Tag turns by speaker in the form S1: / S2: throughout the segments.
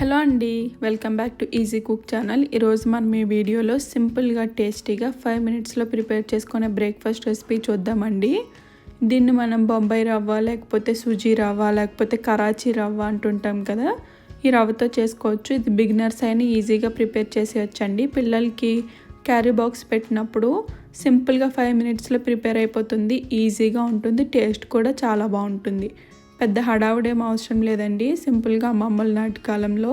S1: Hello అండి, welcome back to easy cook channel. ఈరోజు మనం ఈ వీడియోలో సింపుల్గా టేస్టీగా 5 మినిట్స్లో ప్రిపేర్ చేసుకునే బ్రేక్ఫాస్ట్ రెసిపీ చూద్దామండి. దీన్ని మనం బొంబాయి రవ్వ, లేకపోతే సూజీ రవ్వ, లేకపోతే కరాచీ రవ్వ అంటుంటాం కదా, ఈ రవ్వతో చేసుకోవచ్చు. ఇది బిగినర్స్ అయినా ఈజీగా ప్రిపేర్ చేసేయచ్చండి. పిల్లలకి క్యారీ బాక్స్ పెట్టినప్పుడు సింపుల్గా 5 మినిట్స్లో ప్రిపేర్ అయిపోతుంది. ఈజీగా ఉంటుంది, టేస్ట్ కూడా చాలా బాగుంటుంది. పెద్ద హడావుడేం అవసరం లేదండి. సింపుల్గా అమ్మమ్మల నాటి కాలంలో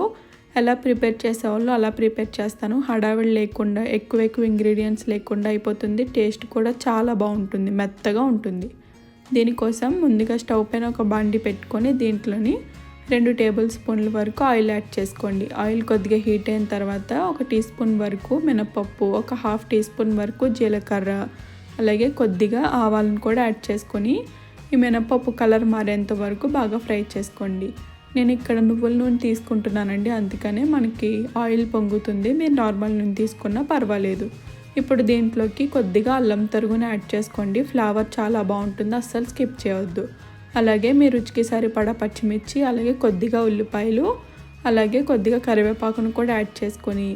S1: ఎలా ప్రిపేర్ చేసేవాళ్ళు అలా ప్రిపేర్ చేస్తాను. హడావిడి లేకుండా ఎక్కువ ఇంగ్రీడియంట్స్ లేకుండా అయిపోతుంది. టేస్ట్ కూడా చాలా బాగుంటుంది, మెత్తగా ఉంటుంది. దీనికోసం ముందుగా స్టవ్ పైన ఒక బాండి పెట్టుకొని దీంట్లోని 2 టేబుల్ స్పూన్ల వరకు ఆయిల్ యాడ్ చేసుకోండి. ఆయిల్ కొద్దిగా హీట్ అయిన తర్వాత 1 టీ స్పూన్ వరకు మినపప్పు, ఒక 1/2 టీ స్పూన్ వరకు జీలకర్ర, అలాగే కొద్దిగా ఆవాలను కూడా యాడ్ చేసుకొని ఈ మినపప్పు కలర్ మారేంత వరకు బాగా ఫ్రై చేసుకోండి. నేను ఇక్కడ నువ్వుల నూనె తీసుకుంటున్నానండి, అందుకనే మనకి ఆయిల్ పొంగుతుంది. మీరు నార్మల్ నూనె తీసుకున్నా పర్వాలేదు. ఇప్పుడు దీంట్లోకి కొద్దిగా అల్లం తరుగుని యాడ్ చేసుకోండి. ఫ్లేవర్ చాలా బాగుంటుంది, అస్సలు స్కిప్ చేయవద్దు. అలాగే మీ రుచికి సరిపడా పచ్చిమిర్చి, అలాగే కొద్దిగా ఉల్లిపాయలు, అలాగే కొద్దిగా కరివేపాకును కూడా యాడ్ చేసుకొని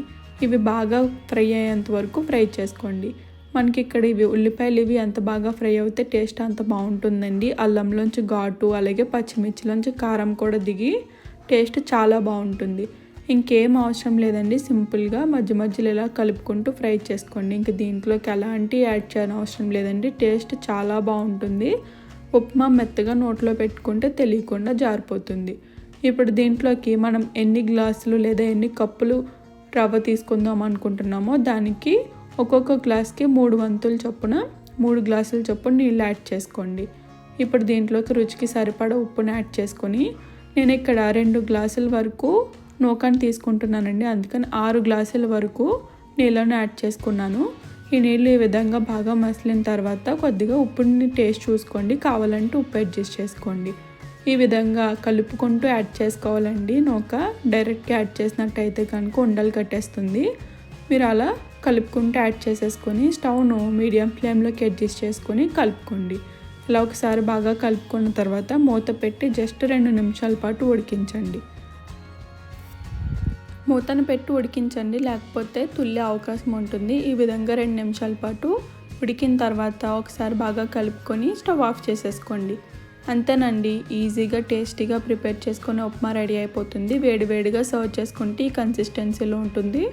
S1: ఇవి బాగా ఫ్రై అయ్యేంత వరకు ఫ్రై చేసుకోండి. మనకి ఇక్కడ ఉల్లిపాయలు ఎంత బాగా ఫ్రై అవుతే టేస్ట్ అంత బాగుంటుందండి. అల్లంలోంచి ఘాటు, అలాగే పచ్చిమిర్చిలోంచి కారం కూడా దిగి టేస్ట్ చాలా బాగుంటుంది. ఇంకేం అవసరం లేదండి, సింపుల్గా మధ్యలో ఇలా కలుపుకుంటూ ఫ్రై చేసుకోండి. ఇంక దీంట్లోకి ఎలాంటి యాడ్ చేయని అవసరం లేదండి. టేస్ట్ చాలా బాగుంటుంది. ఉప్మా మెత్తగా నోట్లో పెట్టుకుంటే తెలియకుండా జారిపోతుంది. ఇప్పుడు దీంట్లోకి మనం ఎన్ని గ్లాసులు లేదా ఎన్ని కప్పులు రవ్వ తీసుకుందాం అనుకుంటున్నామో దానికి ఒక్కొక్క గ్లాస్కి 3 వంతుల చొప్పున 3 గ్లాసుల చొప్పున నీళ్ళు యాడ్ చేసుకోండి. ఇప్పుడు దీంట్లోకి రుచికి సరిపడా ఉప్పును యాడ్ చేసుకొని నేను ఇక్కడ 2 గ్లాసుల వరకు నూకని తీసుకుంటున్నానండి, అందుకని 6 గ్లాసుల వరకు నీళ్ళను యాడ్ చేసుకున్నాను. ఈ నీళ్ళు ఈ విధంగా బాగా మసిలిన తర్వాత కొద్దిగా ఉప్పుని టేస్ట్ చూసుకోండి, కావాలంటే ఉప్పు అడ్జస్ట్ చేసుకోండి. ఈ విధంగా కలుపుకుంటూ యాడ్ చేసుకోవాలండి. నూక డైరెక్ట్గా యాడ్ చేసినట్టయితే కనుక ఉండలు కట్టేస్తుంది. మీరు అలా కలుపుకుంటూ యాడ్ చేసేసుకొని స్టవ్ను మీడియం ఫ్లేమ్లోకి అడ్జస్ట్ చేసుకొని కలుపుకోండి. ఇలా ఒకసారి బాగా కలుపుకున్న తర్వాత మూత పెట్టి జస్ట్ 2 నిమిషాల పాటు ఉడికించండి. మూతను పెట్టి ఉడికించండి, లేకపోతే తుల్లే అవకాశం ఉంటుంది. ఈ విధంగా 2 నిమిషాల పాటు ఉడికిన తర్వాత ఒకసారి బాగా కలుపుకొని స్టవ్ ఆఫ్ చేసేసుకోండి. అంతేనండి, ఈజీగా టేస్టీగా ప్రిపేర్ చేసుకొని ఉప్మా రెడీ అయిపోతుంది. వేడివేడిగా సర్వ్ చేసుకుంటే ఈ కన్సిస్టెన్సీలో ఉంటుంది.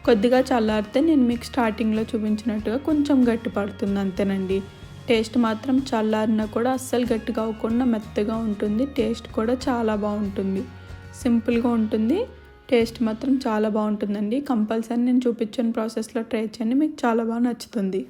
S1: కొద్దిగా చల్లారితే నేను మీకు స్టార్టింగ్లో చూపించినట్టుగా కొంచెం గట్టి పడుతుంది, అంతేనండి. టేస్ట్ మాత్రం చల్లారినా కూడా అస్సలు గట్టిగా అవ్వకుండా మెత్తగా ఉంటుంది. టేస్ట్ కూడా చాలా బాగుంటుంది, సింపుల్గా ఉంటుంది. టేస్ట్ మాత్రం చాలా బాగుంటుందండి. కంపల్సరీ నేను చూపించిన ప్రాసెస్లో ట్రై చేయండి, మీకు చాలా బాగా నచ్చుతుంది.